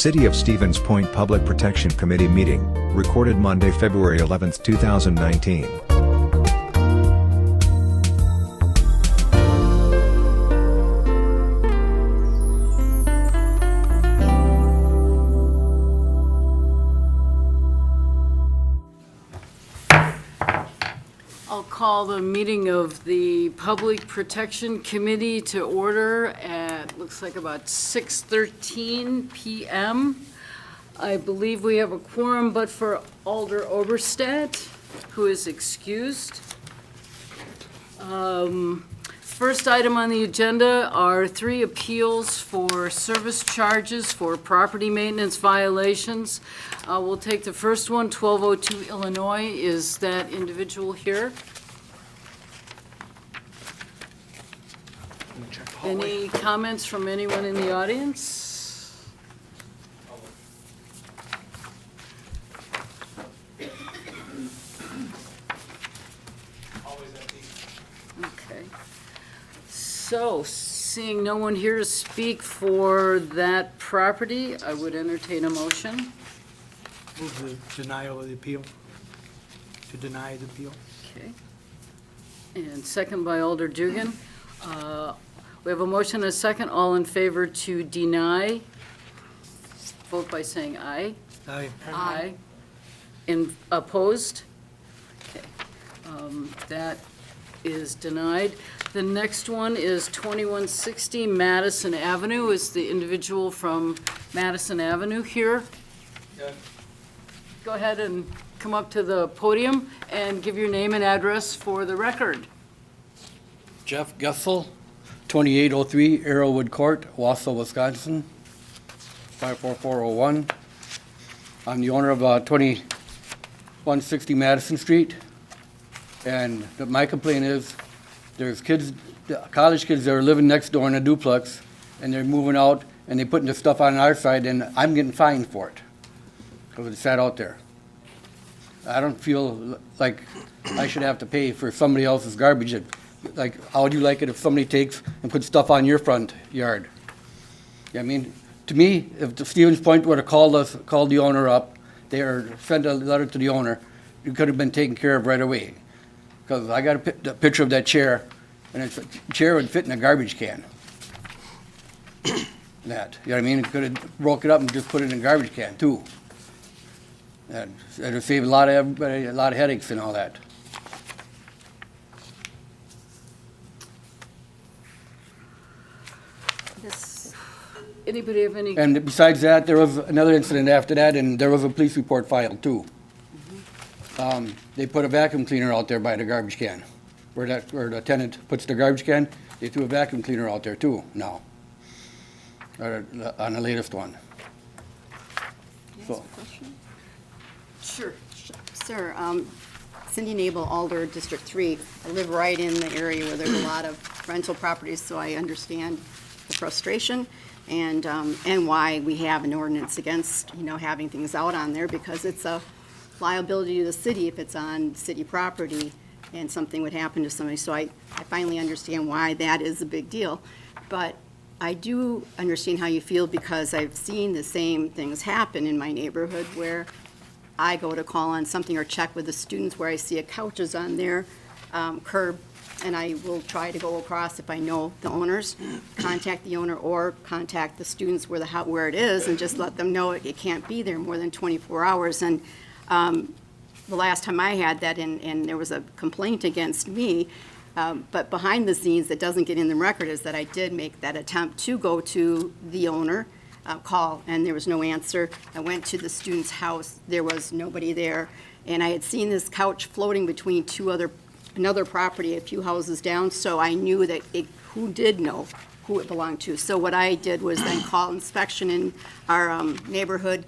City of Stevens Point Public Protection Committee meeting, recorded Monday, February 11, 2019. I'll call the meeting of the Public Protection Committee to order at, looks like about 6:13 p.m. I believe we have a quorum, but for Alder Oberstadt, who is excused. First item on the agenda are 3 appeals for service charges for property maintenance violations. We'll take the first one, 1202 Illinois. Is that individual here? Any comments from anyone in the audience? Okay. So, seeing no one here to speak for that property, I would entertain a motion. Move the denial of the appeal. To deny the appeal. Okay. And second by Alder Dugan. We have a motion and a second. All in favor to deny, vote by saying aye. Aye. Aye. And opposed? Okay. That is denied. The next one is 2160 Madison Avenue. Is the individual from Madison Avenue here? Go ahead and come up to the podium and give your name and address for the record. Jeff Gessel, 2803 Arrowwood Court, Wausau, Wisconsin, 54401. I'm the owner of 2160 Madison Street, and my complaint is there's kids, college kids that are living next door in a duplex, and they're moving out, and they're putting the stuff on our side, and I'm getting fined for it because it's sat out there. I don't feel like I should have to pay for somebody else's garbage. Like, how would you like it if somebody takes and puts stuff on your front yard? I mean, to me, if the Stevens Point would have called the owner up, sent a letter to the owner, it could have been taken care of right away. Because I got a picture of that chair, and the chair would fit in a garbage can. That, you know what I mean? It could have broke it up and just put it in a garbage can too. That would save a lot of everybody, a lot of headaches and all that. Anybody have any? And besides that, there was another incident after that, and there was a police report filed too. They put a vacuum cleaner out there by the garbage can. Where the tenant puts the garbage can, they threw a vacuum cleaner out there too now. On the latest one. So. Sure. Sir, Cindy Nabel, Alder, District 3. I live right in the area where there's a lot of rental properties, so I understand the frustration and why we have an ordinance against, having things out on there, because it's a liability to the city if it's on city property and something would happen to somebody. So I finally understand why that is a big deal. But I do understand how you feel, because I've seen the same things happen in my neighborhood where I go to call on something or check with the students where I see a couch is on their curb, and I will try to go across if I know the owners, contact the owner or contact the students where it is, and just let them know it can't be there more than 24 hours. And the last time I had that, and there was a complaint against me, but behind the scenes that doesn't get in the record is that I did make that attempt to go to the owner, call, and there was no answer. I went to the student's house, there was nobody there, and I had seen this couch floating between another property a few houses down, so I knew that who did know who it belonged to. So what I did was then call inspection in our neighborhood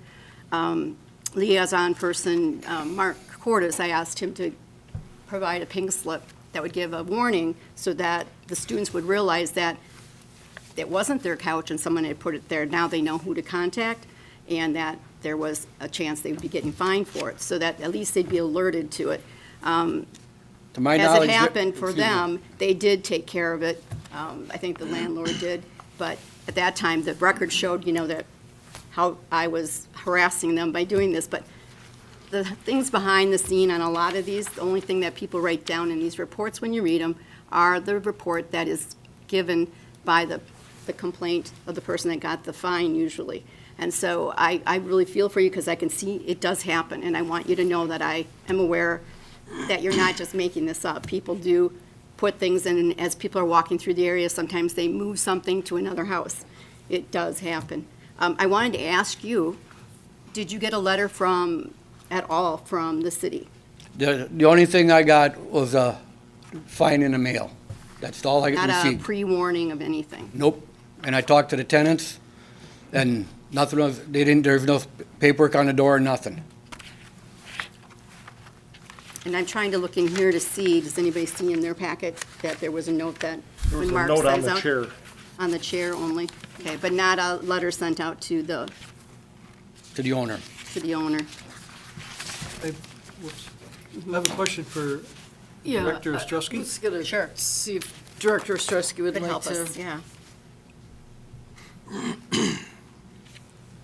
liaison person, Mark Cordes. I asked him to provide a pink slip that would give a warning so that the students would realize that it wasn't their couch and someone had put it there. Now they know who to contact, and that there was a chance they would be getting fined for it, so that at least they'd be alerted to it. To my As knowledge, it happened for excuse me. them, they did take care of it. I think the landlord did, but at that time, the record showed, that how I was harassing them by doing this, but the things behind the scene on a lot of these, the only thing that people write down in these reports when you read them are the report that is given by the complaint of the person that got the fine usually. And so I really feel for you because I can see it does happen, and I want you to know that I am aware that you're not just making this up. People do put things in, and as people are walking through the area, sometimes they move something to another house. It does happen. I wanted to ask you, did you get a letter at all from the city? The only thing I got was a fine in the mail. That's all I Not a received. pre-warning of anything? Nope. And I talked to the tenants, and nothing was, there's no paperwork on the door, nothing. And I'm trying to look in here to see, does anybody see in their packet that there was a note that There was when a Mark note on sends the out? chair. On the chair only? Okay, but not a letter sent out to the To the owner. Whoops. I have a question for Yeah, Director I Ostrowski. was gonna Sure. see if Director Ostrowski would could like help to. us, yeah.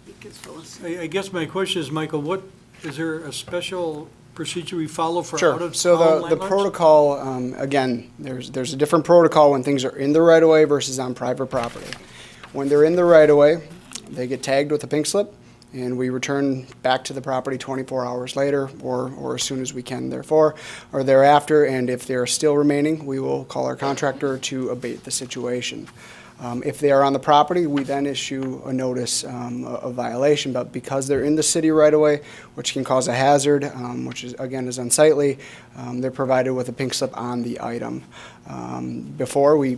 Because Phyllis- I guess my question is, Michael, is there a special procedure we follow for Sure. out-of-town So the landlords? protocol, again, there's a different protocol when things are in the right of way versus on private property. When they're in the right of way, they get tagged with a pink slip, and we return back to the property 24 hours later, or as soon as we can, therefore, or thereafter. And if they're still remaining, we will call our contractor to abate the situation. If they are on the property, we then issue a notice of violation, but because they're in the city right away, which can cause a hazard, which is, again, is unsightly, they're provided with a pink slip on the item. Before, we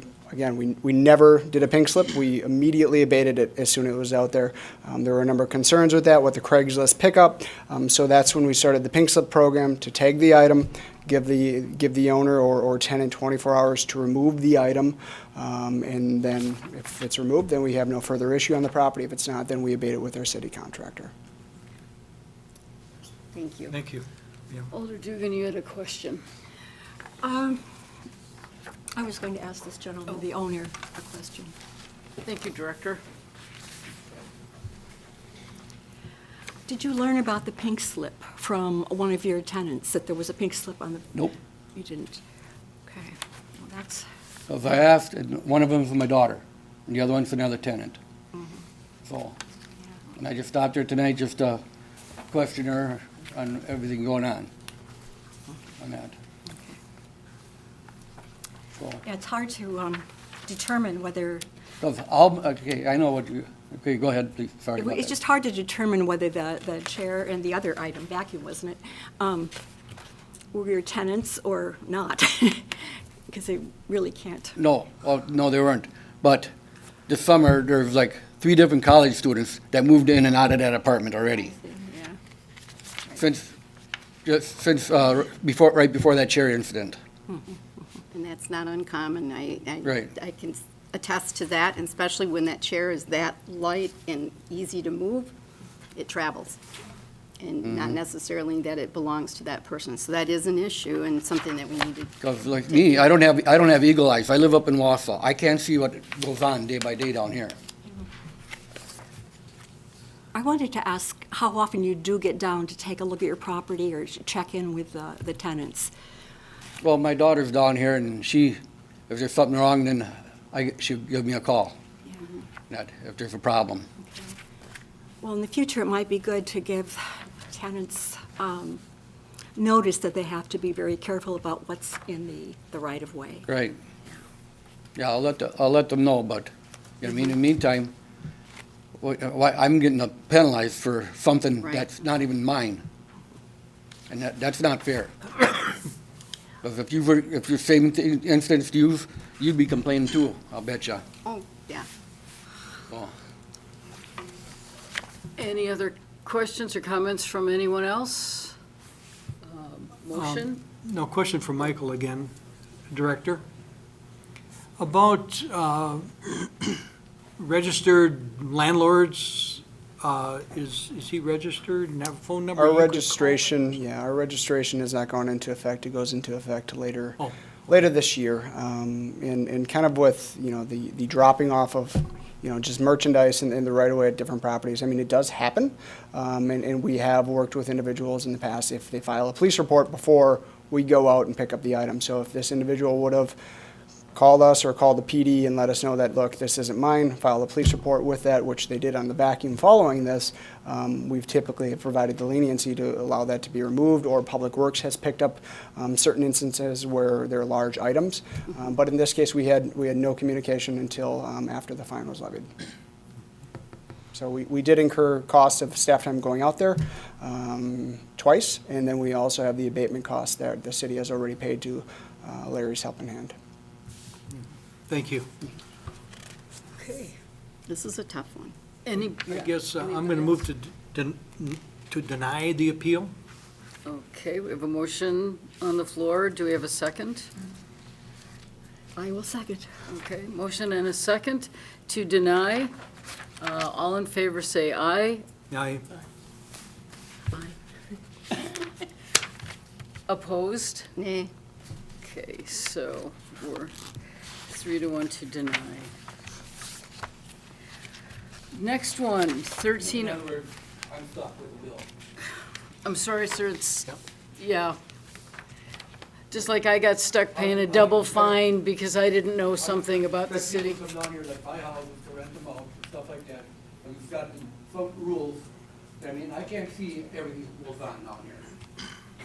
never did a pink slip. We immediately abated it as soon as it was out there. There were a number of concerns with that, with the Craigslist pickup, so that's when we started the pink slip program to tag the item, give the owner or tenant 24 hours to remove the item, and then if it's removed, then we have no further issue on the property. If it's not, then we abate it with our city contractor. Thank you. Thank you. Alder Dugan, you had a question. I was going to ask this gentleman, the owner, a question. Thank you, Director. Did you learn about the pink slip from one of your tenants, that there was a pink slip on the? Nope. You didn't? Okay, well, that's, If I asked, and one of them for my daughter, and the other one's for another tenant. So, and I just stopped her tonight just to question her on everything going on that. So, yeah, it's hard to determine whether, okay, I know what you, okay, go ahead, please, sorry about it's that. just hard to determine whether the chair and the other item, vacuum, wasn't it, were your tenants or not, because they really can't. No, no, they weren't. But this summer, there's like 3 different college students that moved in and out of that apartment already. Yeah. Since right before that cherry incident. And that's not uncommon. Right. I can attest to that, and especially when that chair is that light and easy to move, it travels. And not necessarily that it belongs to that person. So that is an issue and something that we need to. Because like me, I don't have eagle eyes. I live up in Wausau. I can't see what goes on day by day down here. I wanted to ask how often you do get down to take a look at your property or check in with the tenants. Well, my daughter's down here, and if there's something wrong, then she'll give me a call. If there's a problem. Well, in the future, it might be good to give tenants notice that they have to be very careful about what's in the right-of-way. Right. Yeah, I'll let them know, but, I mean, in the meantime, I'm getting penalized for something Right. that's not even mine. And that's not fair. Because if your same instance you'd be complaining too, I'll bet you. Oh, yeah. So, Any other questions or comments from anyone else? Motion? No, question for Michael again, Director. About registered landlords, is he registered and have a phone number? Our you could call? registration has not gone into effect. It goes into effect later. Oh. Later this year, and kind of with, the dropping off of just merchandise in the right of way at different properties. I mean, it does happen, and we have worked with individuals in the past if they file a police report before we go out and pick up the item. So if this individual would have called us or called the PD and let us know that, look, this isn't mine, file a police report with that, which they did on the vacuum following this, we've typically provided the leniency to allow that to be removed, or Public Works has picked up certain instances where they're large items. But in this case, we had no communication until after the fine was levied. So we did incur costs of staff time going out there twice, and then we also have the abatement costs that the city has already paid to Larry's Helping Hand. Thank you. Okay. This is a tough one. Any, I guess I'm going to move to deny the appeal. okay, we have a motion on the floor. Do we have a second? I will second. Okay, motion and a second to deny. All in favor say aye. Aye. Opposed? Nay. Okay, so we're 3-1 to deny. Next one, 13. In other words, I'm stuck with the bill. I'm sorry, sir, it's, Yep. yeah. Just like I got stuck paying a double fine because I didn't know something about the city. People come down here that buy houses to rent them out, and stuff like that, and we've got some rules. I mean, I can't see everything that goes on down here.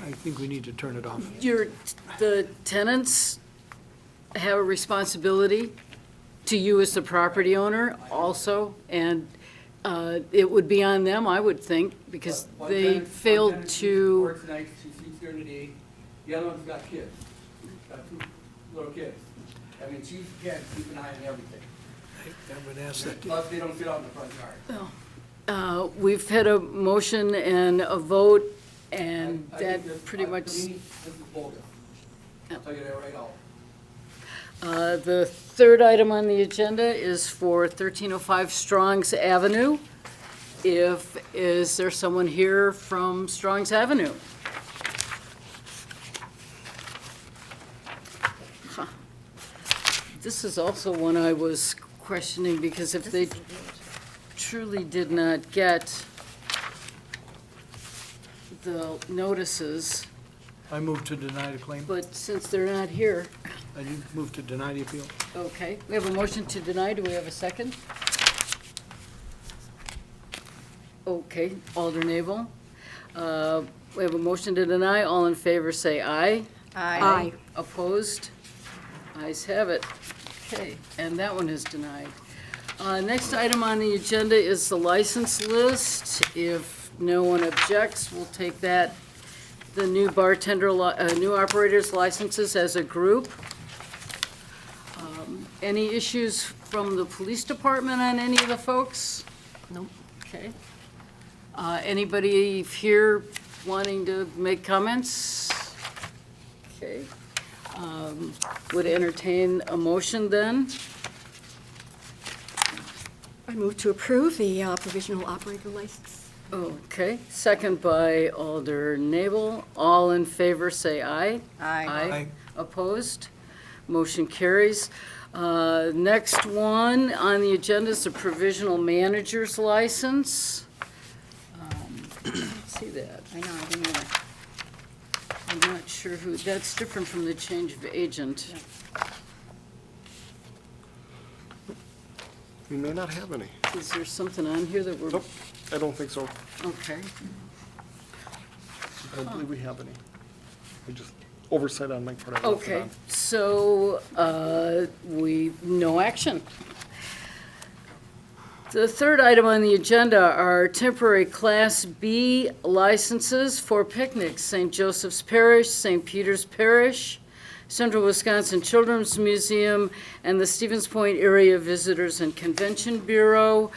I think we need to turn it off. The tenants have a responsibility to you as the property owner also, and it would be on them, I would think, because One they tenant- one failed tenant sleeps to, Works nights, she sleeps during the day, the other one's got kids, got 2 little kids. I mean, she can't keep an eye on everything. I would ask that. Plus, they don't sit out in the front yard. we've had a motion and a vote, and I think that this- pretty to much, me, this is bogus. I'll tell you that right out. the third item on the agenda is for 1305 Strongs Avenue. Is there someone here from Strongs Avenue? Huh. This is also one I was questioning, because if they truly did not get the notices, I move to deny the claim. but since they're not here, I move to deny the appeal. okay. We have a motion to deny. Do we have a second? Okay, Alder Nabel. We have a motion to deny. All in favor, say aye. Aye. Opposed? Ayes have it. Okay, and that one is denied. Next item on the agenda is the license list. If no one objects, we'll take that, the new bartender, new operators licenses as a group. Any issues from the police department on any of the folks? Nope. Okay. Anybody here wanting to make comments? Okay. Would entertain a motion then? I move to approve the provisional operator license. Okay, second by Alder Nabel. All in favor, say aye. Aye. Opposed? Motion carries. Next one on the agenda is the provisional manager's license. Let's see that. I know, I didn't either. I'm not sure who, that's different from the change of agent. We may not have any. Is there something on here that we're, Nope, I don't think so. okay. I don't believe we have any. We just, oversight on my part. I left it Okay, on. so, no action. The third item on the agenda are temporary Class B licenses for picnics, St. Joseph's Parish, St. Peter's Parish, Central Wisconsin Children's Museum, and the Stevens Point Area Visitors and Convention Bureau.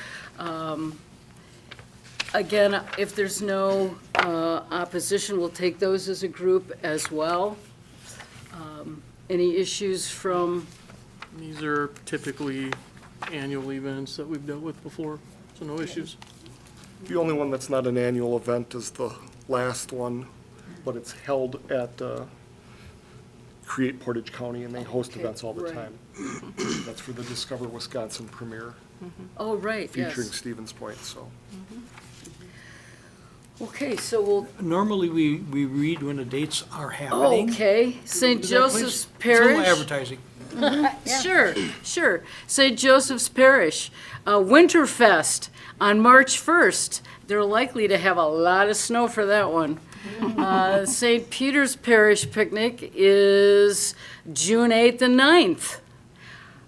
Again, if there's no opposition, we'll take those as a group as well. Any issues from, These are typically annual events that we've dealt with before, so no issues. The only one that's not an annual event is the last one, but it's held at Create Portage County, and they host Okay, events all the right. time. That's for the Discover Wisconsin premiere. Oh, right, featuring yes. Stevens Point, so. Okay, so we'll, Normally, we read when the dates are happening. okay, St. Is that please? Joseph's It's a little Parish. advertising. Sure, sure. St. Joseph's Parish, Winterfest on March 1st. They're likely to have a lot of snow for that one. St. Peter's Parish picnic is June 8th and 9th.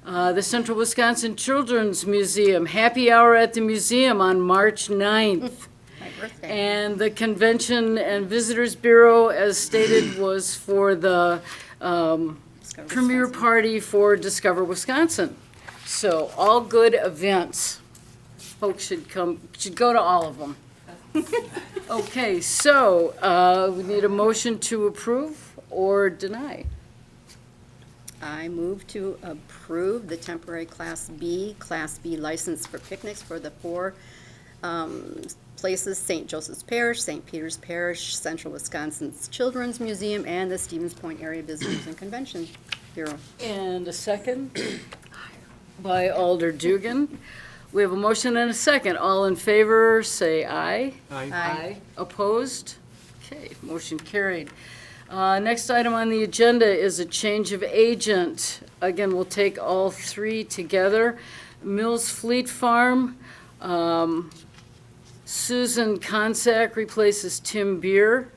The Central Wisconsin Children's Museum, happy hour at the museum on March 9th. My birthday. And the Convention and Visitors Bureau, as stated, was for the Discover premiere Wisconsin. party for Discover Wisconsin. So, all good events. Folks should go to all of them. Okay, so, we need a motion to approve or deny. I move to approve the temporary Class B license for picnics for the four places: St. Joseph's Parish, St. Peter's Parish, Central Wisconsin's Children's Museum, and the Stevens Point Area Visitors and Convention Bureau. And a second by Alder Dugan. We have a motion and a second. All in favor, say aye. Aye. Opposed? Okay, motion carried. Next item on the agenda is a change of agent. Again, we'll take all three together. Mills Fleet Farm, Susan Konsak replaces Tim Beer.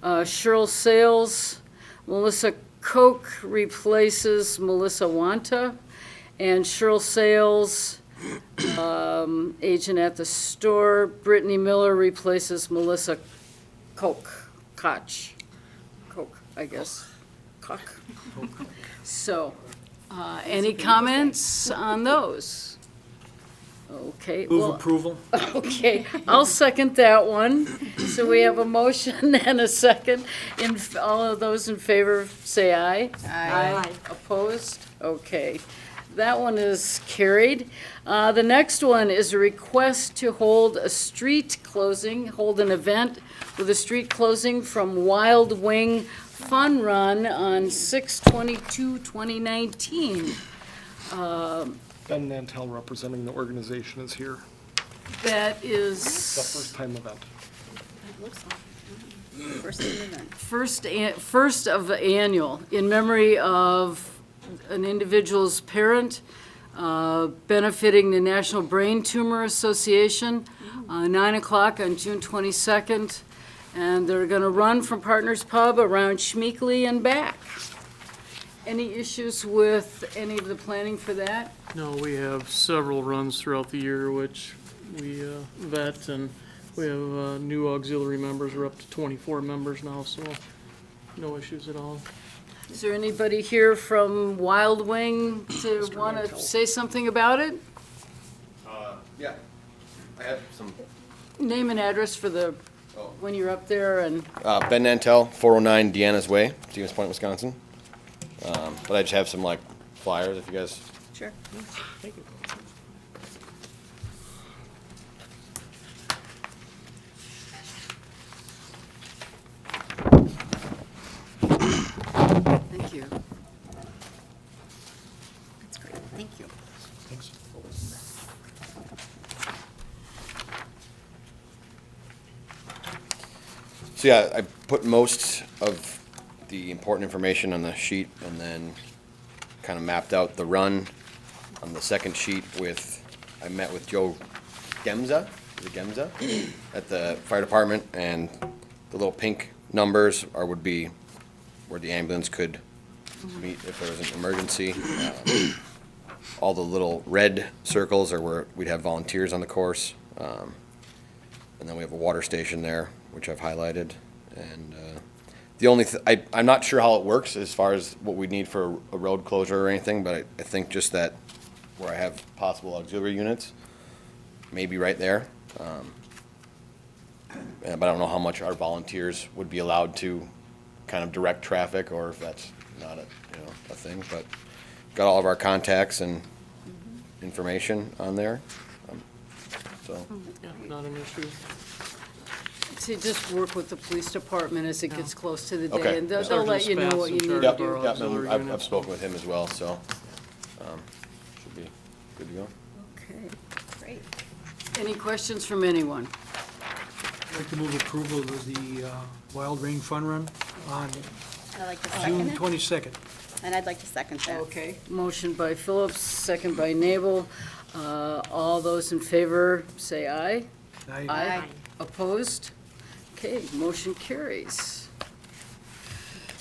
Cheryl Sales, Melissa Koch replaces Melissa Wanta. And Cheryl Sales, agent at the store, Brittany Miller replaces Melissa Koch, I guess. Koch. So, any comments on those? Okay, Move well, approval. okay, I'll second that one. So we have a motion and a second. All of those in favor, say aye. Aye. Opposed? Okay. That one is carried. The next one is a request to hold a street closing, hold an event with a street closing from Wild Wing Fun Run on 6/22/2019. Ben Nantel, representing the organization, is here. That The is first time event. First event. first of annual, in memory of an individual's parent, benefiting the National Brain Tumor Association, 9 o'clock on June 22nd. And they're going to run from Partners Pub around Schmeekly and back. Any issues with any of the planning for that? No, we have several runs throughout the year, which we vet, and we have new auxiliary members. We're up to 24 members now, so no issues at all. Is there anybody here from Wild Wing to want to say something about it? Yeah, I have some. Name and address for the, when you're up there and, Ben Nantel, 409 Deanna's Way, Stevens Point, Wisconsin. But I just have some like flyers if you guys. Sure. thank you. That's great. Thank you. So yeah, I put most of the important information on the sheet and then kind of mapped out the run on the second sheet with, I met with Joe Gemza, is it Gemza? At the fire department, and the little pink numbers would be where the ambulance could meet if there was an emergency. All the little red circles are where we'd have volunteers on the course. And then we have a water station there, which I've highlighted. And the only, I'm not sure how it works as far as what we need for a road closure or anything, but I think just that where I have possible auxiliary units, maybe right there. But I don't know how much our volunteers would be allowed to kind of direct traffic, or if that's not a thing. But got all of our contacts and information on there. So. Yeah, not an issue. To just work with the police department as it gets close to the day. Okay. And they'll Sergeant let you know what you Spath's in need to charge Yep, of our do. yep, auxiliary and I've units. spoken with him as well, so should be good to go. Okay. Great. Any questions from anyone? I'd like to move approval of the Wild Rain Fun Run on I'd like to June second it, 22nd. and I'd like to second that. Okay. Motion by Phillips, second by Nabel. All those in favor, say aye. Aye. Opposed? Okay, motion carries.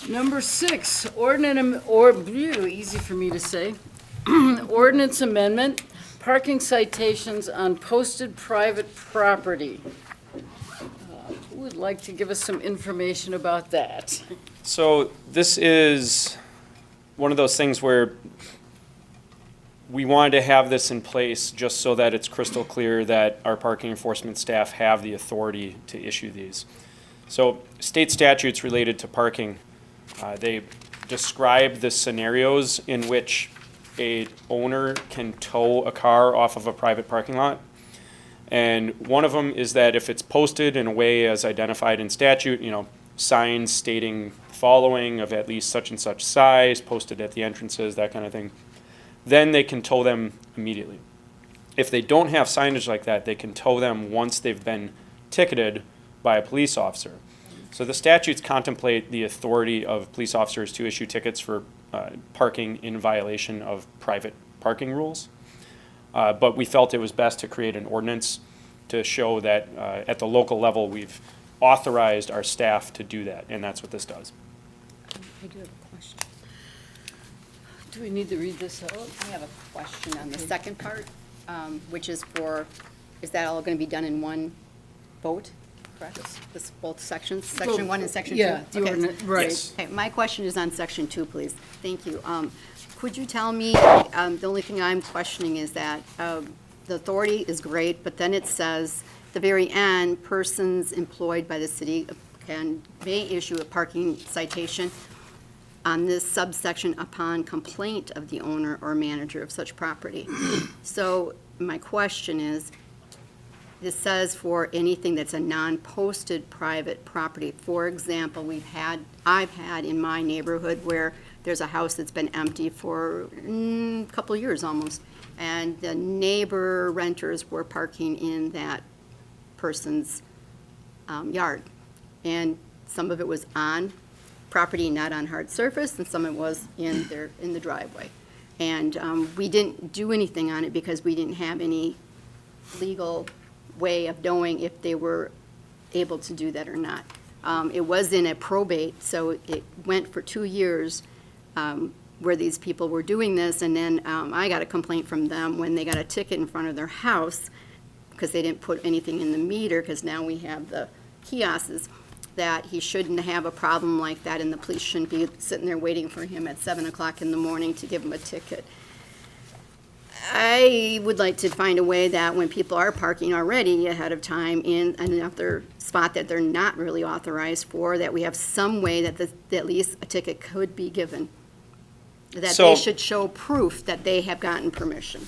Number 6, easy for me to say. Ordinance amendment, parking citations on posted private property. Who would like to give us some information about that? So this is one of those things where we wanted to have this in place just so that it's crystal clear that our parking enforcement staff have the authority to issue these. So state statutes related to parking, they describe the scenarios in which a owner can tow a car off of a private parking lot. And one of them is that if it's posted in a way as identified in statute, signs stating following of at least such and such size, posted at the entrances, that kind of thing, then they can tow them immediately. If they don't have signage like that, they can tow them once they've been ticketed by a police officer. So the statutes contemplate the authority of police officers to issue tickets for parking in violation of private parking rules. But we felt it was best to create an ordinance to show that at the local level, we've authorized our staff to do that, and that's what this does. I do have a question. Do we need to read this out? I have a question on the second part, which is is that all going to be done in one vote? Correct? This, both sections, section 1 and section 2? Yeah, the Okay. ordinance, right. Yes. Okay, my question is on section 2, please. Thank you. Could you tell me, the only thing I'm questioning is that the authority is great, but then it says, at the very end, persons employed by the city may issue a parking citation on this subsection upon complaint of the owner or manager of such property. So my question is, this says for anything that's a non-posted private property. For example, I've had in my neighborhood where there's a house that's been empty for a couple of years almost, and the neighbor renters were parking in that person's yard. And some of it was on property, not on hard surface, and some of it was in the driveway. And we didn't do anything on it because we didn't have any legal way of knowing if they were able to do that or not. It was in a probate, so it went for 2 years where these people were doing this, and then I got a complaint from them when they got a ticket in front of their house because they didn't put anything in the meter, because now we have the kiosks, that he shouldn't have a problem like that, and the police shouldn't be sitting there waiting for him at 7 o'clock in the morning to give him a ticket. I would like to find a way that when people are parking already ahead of time in another spot that they're not really authorized for, that we have some way that at least a ticket could be given. That So- they should show proof that they have gotten permission.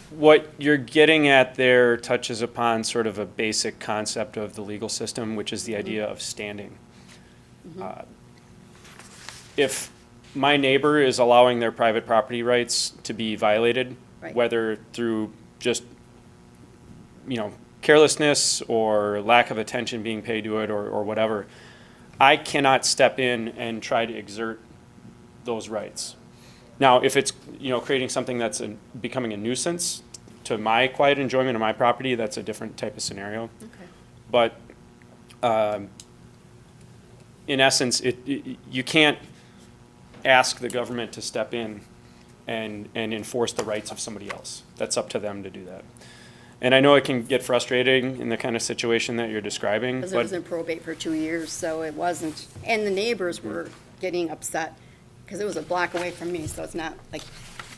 What you're getting at there touches upon sort of a basic concept of the legal system, which is the idea of standing. If my neighbor is allowing their private property rights to be violated, Right. whether through just, carelessness or lack of attention being paid to it or whatever, I cannot step in and try to exert those rights. Now, if it's, creating something that's becoming a nuisance to my quiet enjoyment of my property, that's a different type of scenario. Okay. But in essence, you can't ask the government to step in and enforce the rights of somebody else. That's up to them to do that. And I know it can get frustrating in the kind of situation that you're describing, Because it was but in probate for 2 years, so it wasn't, and the neighbors were getting upset, because it was a block away from me, so it's not like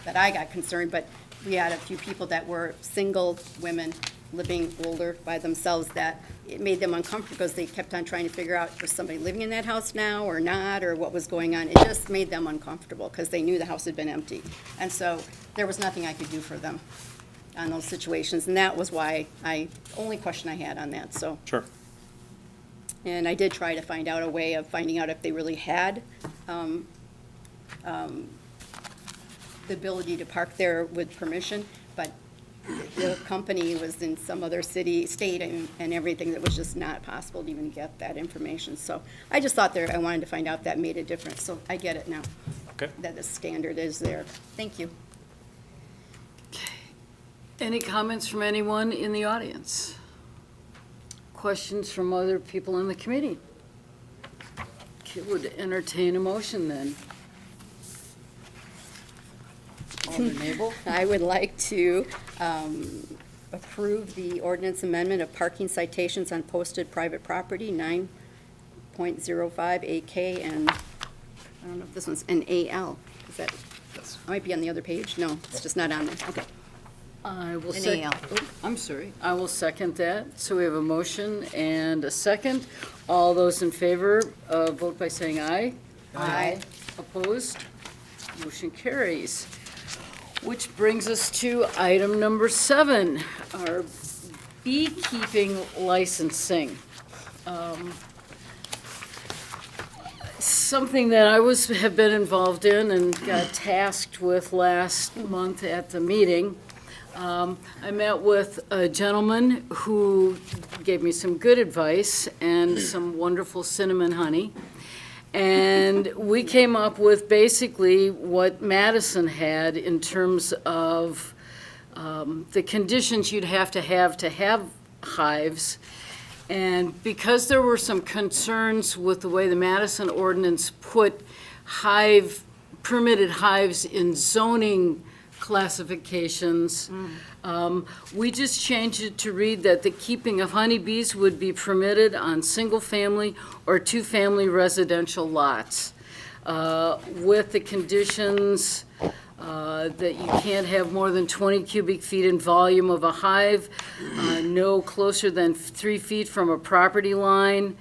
that I got concerned, but we had a few people that were single women living older by themselves, that it made them uncomfortable because they kept on trying to figure out, was somebody living in that house now or not, or what was going on. It just made them uncomfortable because they knew the house had been empty. And so there was nothing I could do for them on those situations, and that was why only question I had on that, so. sure. And I did try to find out a way of finding out if they really had the ability to park there with permission, but the company was in some other city, state, and everything, that was just not possible to even get that information. So I just thought I wanted to find out if that made a difference, so I get it now. Okay. That the standard is there. Thank you. Any comments from anyone in the audience? Questions from other people in the committee? Okay, would entertain a motion then. Alder Nabel? I would like to approve the ordinance amendment of parking citations on posted private property, 9.05 AK, and I don't know if this one's an AL. Is that, it might be on the other page? No, it's just not on there. Okay. I will An second. AL. I'm sorry. I will second that. So we have a motion and a second. All those in favor, vote by saying aye. Aye. Opposed? Motion carries. Which brings us to item number 7, our beekeeping licensing. Something that I have been involved in and got tasked with last month at the meeting. I met with a gentleman who gave me some good advice and some wonderful cinnamon honey. And we came up with basically what Madison had in terms of the conditions you'd have to have hives. And because there were some concerns with the way the Madison ordinance put permitted hives in zoning classifications, we just changed it to read that the keeping of honeybees would be permitted on single-family or two-family residential lots, with the conditions that you can't have more than 20 cubic feet in volume of a hive, no closer than 3 feet from a property line,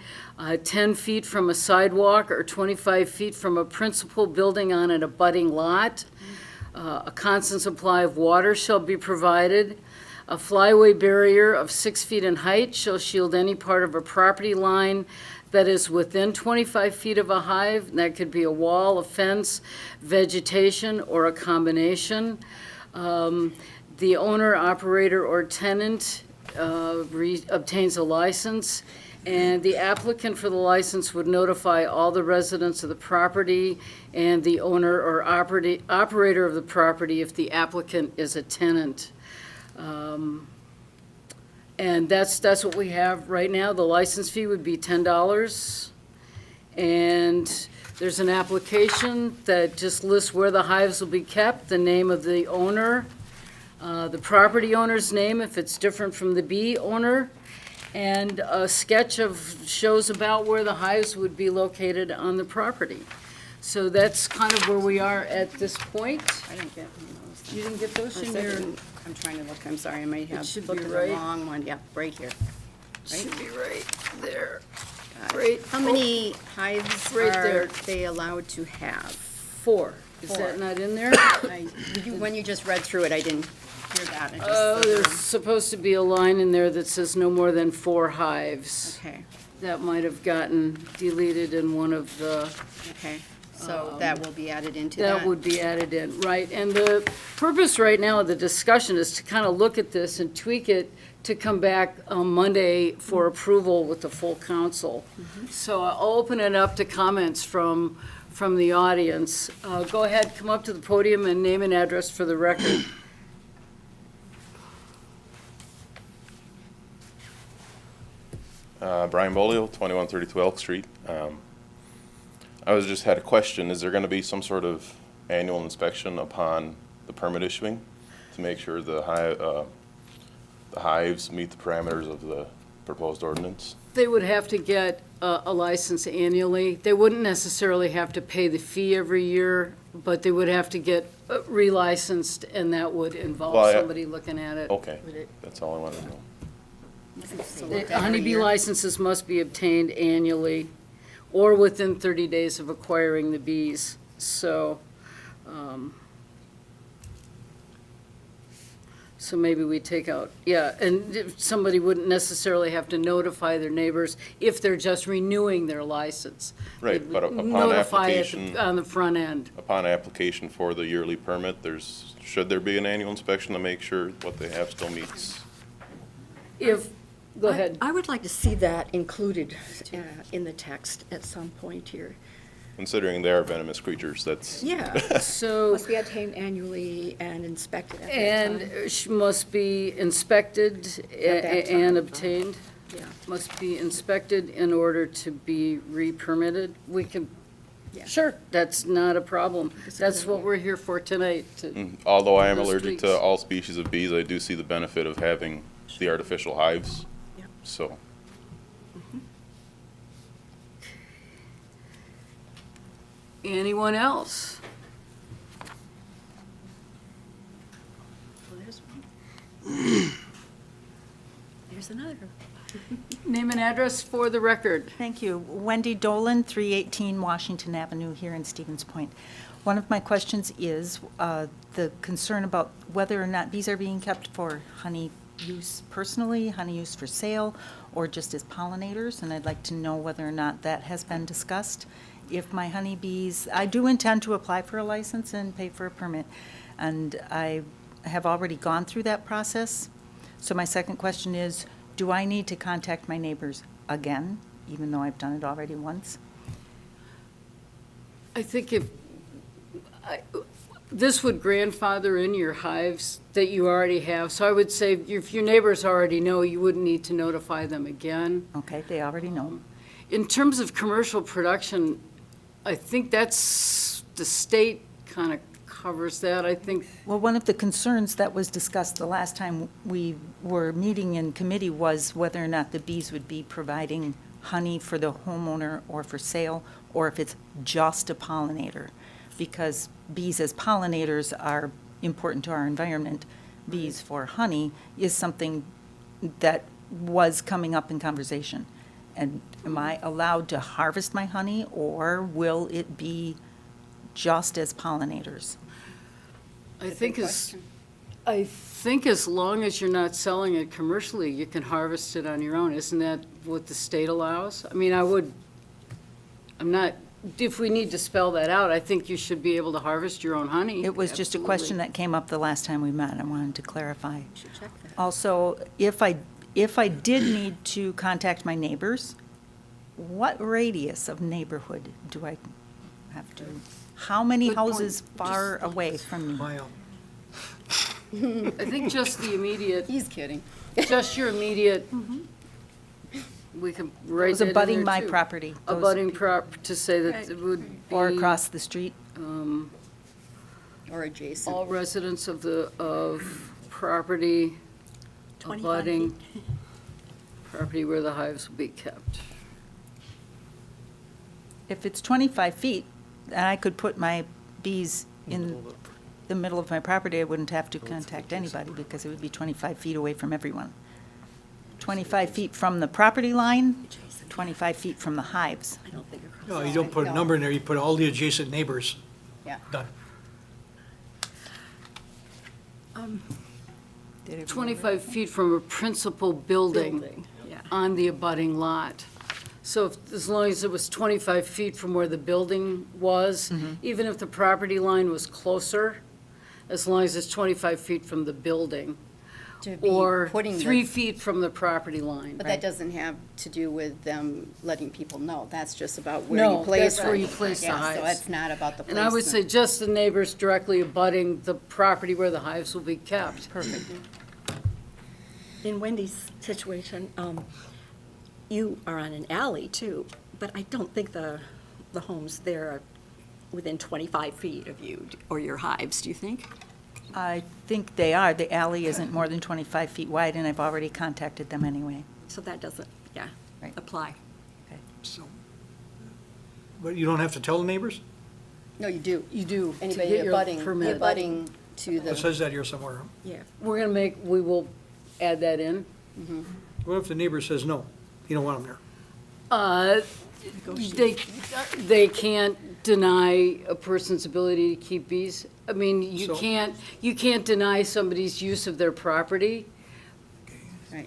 10 feet from a sidewalk, or 25 feet from a principal building on an abutting lot. A constant supply of water shall be provided. A flyaway barrier of 6 feet in height shall shield any part of a property line that is within 25 feet of a hive. And that could be a wall, a fence, vegetation, or a combination. The owner, operator, or tenant obtains a license, and the applicant for the license would notify all the residents of the property and the owner or operator of the property if the applicant is a tenant. And that's what we have right now. The license fee would be $10. And there's an application that just lists where the hives will be kept, the name of the owner, the property owner's name if it's different from the bee owner, and a sketch shows about where the hives would be located on the property. So that's kind of where we are at this point. I didn't get one of those. You didn't get those Or in is your, it- I'm trying to look, I'm sorry, I might have should looked be at right. the wrong one. Yeah, right here. should be right there. Got it. Right. How many hives Right are there. they allowed to have? 4. Is that not in there? When you just read through it, I didn't hear that. It just Oh, said, there's supposed to be a line in there that says no more than 4 hives. Okay, That might have gotten deleted in one of the, okay. So that will be added into that? that would be added in, right? And the purpose right now of the discussion is to kind of look at this and tweak it to come back on Monday for approval with the full council. So I'll open it up to comments from the audience. Go ahead, come up to the podium and name and address for the record. Brian Bolio, 2132 Elk Street. I just had a question. Is there going to be some sort of annual inspection upon the permit issuing to make sure the hives meet the parameters of the proposed ordinance? They would have to get a license annually. They wouldn't necessarily have to pay the fee every year, but they would have to get relicensed, and that would involve Well, somebody looking at it. Okay, that's all I wanted to know. The honeybee licenses must be obtained annually or within 30 days of acquiring the bees. So maybe we take out, yeah, and if somebody wouldn't necessarily have to notify their neighbors if they're just renewing their license. Right, They'd but upon notify it application- on the front end. Upon application for the yearly permit, should there be an annual inspection to make sure what they have still meets? If, go ahead. I would like to see that included in the text at some point here. Considering they are venomous creatures, that's, Yeah. So, Must be obtained annually and inspected at that and time. must be inspected At that time. and obtained. Yeah. Must be inspected in order to be re-permitted. We can, Yeah. sure, that's not a problem. That's what we're here for tonight, to although I am Those allergic tweaks. to all species of bees, I do see the benefit of having the artificial hives. Yeah. So, anyone else? Here's another. Name and address for the record. Thank you. Wendy Dolan, 318 Washington Avenue here in Stevens Point. One of my questions is the concern about whether or not bees are being kept for honey use personally, honey use for sale, or just as pollinators, and I'd like to know whether or not that has been discussed. If my honeybees, I do intend to apply for a license and pay for a permit, and I have already gone through that process. So my second question is, do I need to contact my neighbors again, even though I've done it already once? I think this would grandfather in your hives that you already have. So I would say if your neighbors already know, you wouldn't need to notify them again. Okay, they already know. In terms of commercial production, I think that's, the state kind of covers that, I think. Well, one of the concerns that was discussed the last time we were meeting in committee was whether or not the bees would be providing honey for the homeowner or for sale, or if it's just a pollinator. Because bees as pollinators are important to our environment. Bees for honey is something that was coming up in conversation. And am I allowed to harvest my honey, or will it be just as pollinators? I think as long as you're not selling it commercially, you can harvest it on your own. Isn't that what the state allows? I mean, if we need to spell that out, I think you should be able to harvest your own honey. It was just a Absolutely. question that came up the last time we met. I wanted to clarify. Should check that. Also, if I did need to contact my neighbors, what radius of neighborhood do I have to? How many Good point. houses far away from me? Mile. I think just the immediate, He's kidding. just your immediate, we can write Those that in abutting there, my too. property. those Abutting people. to say that it would be. Or across the street. Or adjacent. All residents of property 25 abutting property where the hives will be kept. If it's 25 feet, and I could put my bees in the middle of my property, I wouldn't have to contact anybody because it would be 25 feet away from everyone. 25 feet from the property line, 25 feet from the hives. I don't think across. No, you don't put a number in there, you put all the adjacent neighbors. Yeah. Done. Did everyone- 25 feet from a principal building Yeah. on the abutting lot. So as long as it was 25 feet from where the building was, even if the property line was closer, as long as it's 25 feet from the building, To be or putting the- 3 feet from the property line. But that doesn't have to do with them letting people know. That's just about where you No, place that's where them. you place the Yeah, hives. so it's not about the And placement. I would say just the neighbors directly abutting the property where the hives will be kept. Perfect. In Wendy's situation, you are on an alley too, but I don't think the homes there are within 25 feet of you or your hives, do you think? I think they are. The alley isn't more than 25 feet wide, and I've already contacted them anyway. So that doesn't, yeah, Right. apply. So, but you don't have to tell the neighbors? No, you do. You do, to Anybody get your abutting, permit. abutting to It the, says that here somewhere. Yeah. We will add that in. What if the neighbor says no, you don't want them there? they can't deny a person's ability to keep bees. I mean, So- you can't deny somebody's use of their property,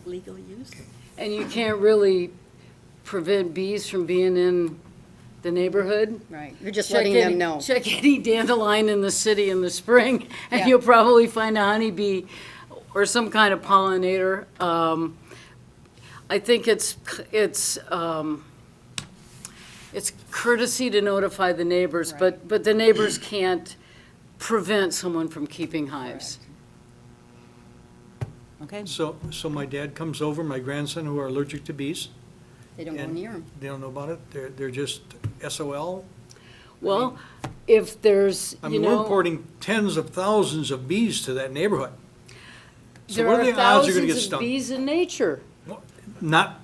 Legal use? and you can't really prevent bees from being in the neighborhood. Right, you're just letting them know. Check any dandelion in the city in the spring, and Yeah. you'll probably find a honeybee or some kind of pollinator. I think it's courtesy to notify the neighbors, but the neighbors can't prevent someone from keeping hives. Okay, So my dad comes over, my grandson who are allergic to bees, They don't go and near them. they don't know about it, they're just SOL. Well, if there's, I you mean, we're know, importing tens of thousands of bees to that neighborhood. So there what are are the odds you're gonna get thousands of stung? bees in nature. Not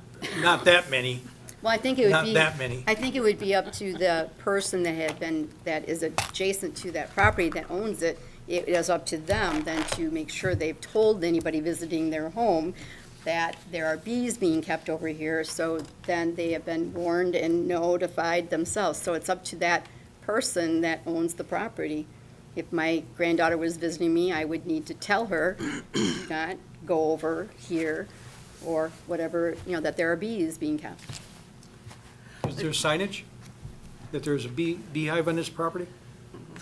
that many. Well, I think it would Not be. that many. I think it would be up to the person that is adjacent to that property that owns it. It is up to them then to make sure they've told anybody visiting their home that there are bees being kept over here, so then they have been warned and notified themselves. So it's up to that person that owns the property. If my granddaughter was visiting me, I would need to tell her, not go over here, or whatever, that there are bees being kept. Is there signage that there's a beehive on this property?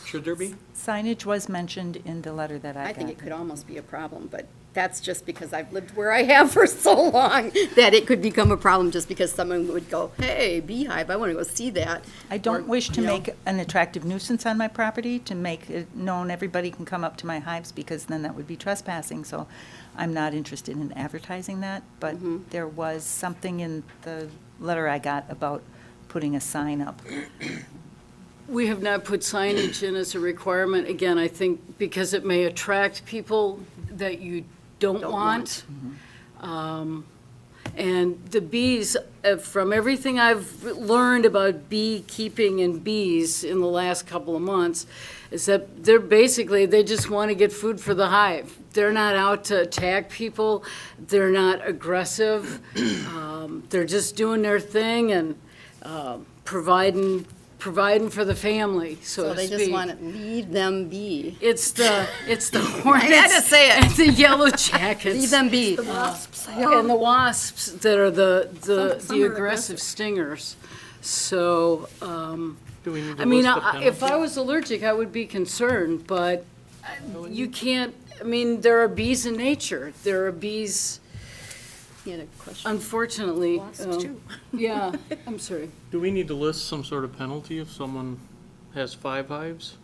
Should there be? signage was mentioned in the letter that I got. I think it could almost be a problem, but that's just because I've lived where I have for so long, that it could become a problem just because someone would go, hey, beehive, I want to go see that. I don't Or, wish to you know. make an attractive nuisance on my property, to make it known everybody can come up to my hives, because then that would be trespassing, so I'm not interested in advertising that, but there was something in the letter I got about putting a sign up. We have not put signage in as a requirement, again, I think because it may attract people that you don't want. And the bees, from everything I've learned about beekeeping and bees in the last couple of months, is that they just want to get food for the hive. They're not out to attack people, they're not aggressive, they're just doing their thing and providing for the family, so So to they speak. just want to leave them be. It's the hornets. I had to say it. And the yellow jackets. Leave them be. And the wasps that are the Some are aggressive stingers. So, Do we need to I mean, list the if I penalty? was allergic, I would be concerned, but you can't, I mean, there are bees in nature. There are bees, You had a question? unfortunately. Wasps, too. Yeah, I'm sorry. Do we need to list some sort of penalty if someone has 5 hives?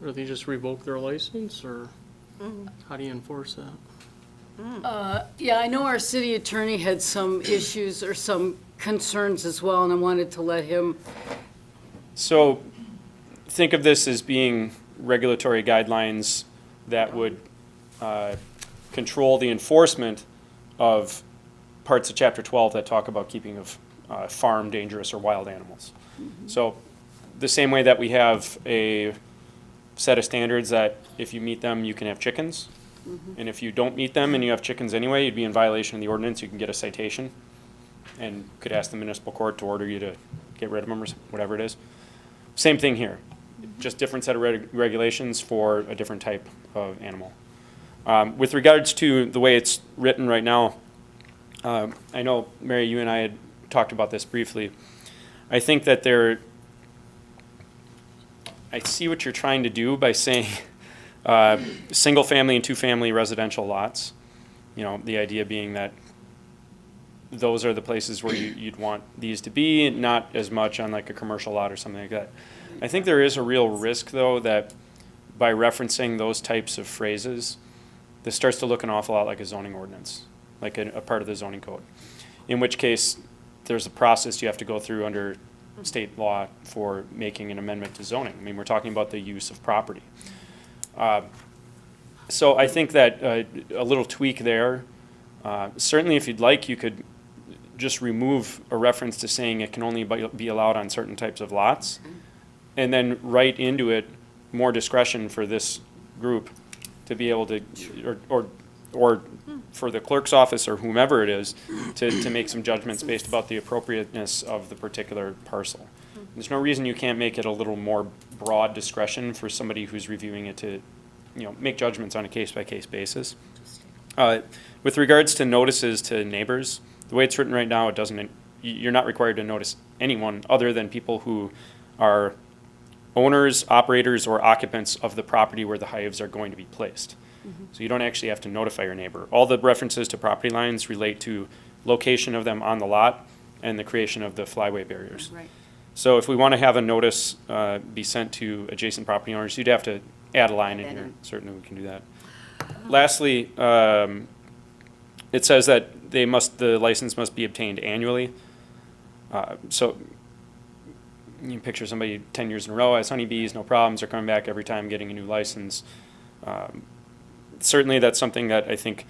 Or they just revoke their license, or how do you enforce that? Yeah, I know our city attorney had some issues or some concerns as well, and I wanted to let him. So think of this as being regulatory guidelines that would control the enforcement of parts of Chapter 12 that talk about keeping of farm dangerous or wild animals. So the same way that we have a set of standards that if you meet them, you can have chickens. And if you don't meet them and you have chickens anyway, you'd be in violation of the ordinance, you can get a citation and could ask the municipal court to order you to get rid of them or whatever it is. Same thing here, just different set of regulations for a different type of animal. With regards to the way it's written right now, I know, Mary, you and I had talked about this briefly. I think that I see what you're trying to do by saying single-family and two-family residential lots. You know, the idea being that those are the places where you'd want these to be, and not as much on like a commercial lot or something like that. I think there is a real risk, though, that by referencing those types of phrases, this starts to look an awful lot like a zoning ordinance, like a part of the zoning code. In which case, there's a process you have to go through under state law for making an amendment to zoning. I mean, we're talking about the use of property. So I think that a little tweak there, certainly if you'd like, you could just remove a reference to saying it can only be allowed on certain types of lots, and then write into it more discretion for this group to be able to, or or for the clerk's office or whomever it is to make some judgments based about the appropriateness of the particular parcel. There's no reason you can't make it a little more broad discretion for somebody who's reviewing it to, make judgments on a case-by-case basis. With regards to notices to neighbors, the way it's written right now, you're not required to notice anyone other than people who are owners, operators, or occupants of the property where the hives are going to be placed. So you don't actually have to notify your neighbor. All the references to property lines relate to location of them on the lot and the creation of the flyway barriers. Right. So if we want to have a notice be sent to adjacent property owners, you'd have to add a line in here. Certainly we can do that. Lastly, it says that the license must be obtained annually. So you can picture somebody 10 years in a row has honeybees, no problems, they're coming back every time getting a new license. Certainly that's something that I think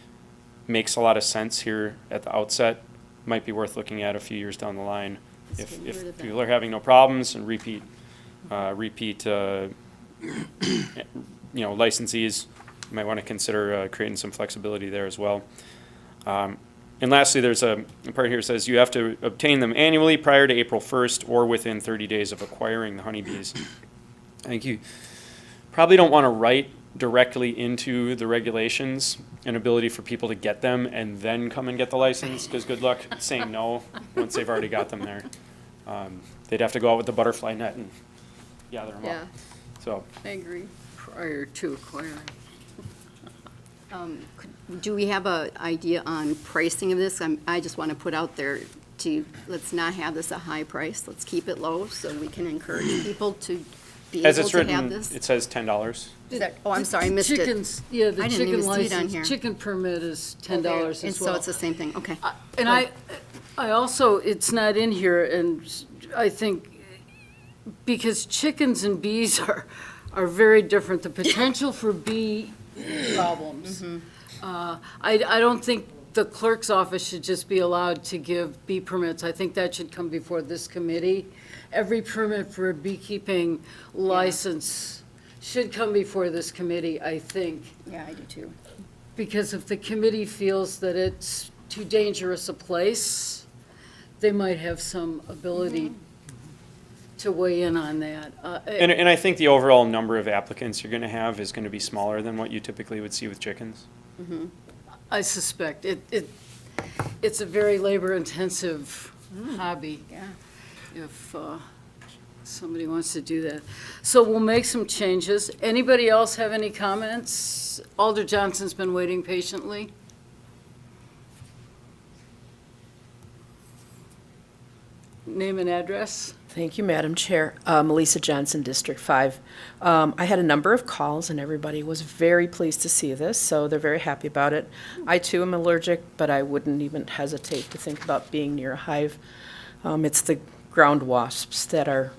makes a lot of sense here at the outset. Might be worth looking at a few years down the line. If people are having no problems and repeat licensees, you might want to consider creating some flexibility there as well. And lastly, there's a part here that says you have to obtain them annually prior to April 1st or within 30 days of acquiring the honeybees. I think you probably don't want to write directly into the regulations an ability for people to get them and then come and get the license, because good luck saying no once they've already got them there. They'd have to go out with the butterfly net and gather them up. So I agree. Prior to acquiring. Do we have an idea on pricing of this? I just want to put out there let's not have this a high price. Let's keep it low so we can encourage people to be as able it's to have written, this. it says $10. I'm sorry, I missed it. Chickens, yeah, the I didn't chicken even see it on license, here. chicken permit is $10 as well. And so it's the same thing, okay. And I also, it's not in here, and I think, because chickens and bees are very different, the potential for bee problems. I don't think the clerk's office should just be allowed to give bee permits. I think that should come before this committee. Every permit for a beekeeping license should come before this committee, I think. Yeah, I do too. Because if the committee feels that it's too dangerous a place, they might have some ability to weigh in on that. And I think the overall number of applicants you're going to have is going to be smaller than what you typically would see with chickens. I suspect it's a very labor-intensive hobby. Yeah. If somebody wants to do that. So we'll make some changes. Anybody else have any comments? Alder Johnson's been waiting patiently. Name and address. Thank you, Madam Chair. Melissa Johnson, District 5. I had a number of calls, and everybody was very pleased to see this, so they're very happy about it. I, too, am allergic, but I wouldn't even hesitate to think about being near a hive. It's the ground wasps that are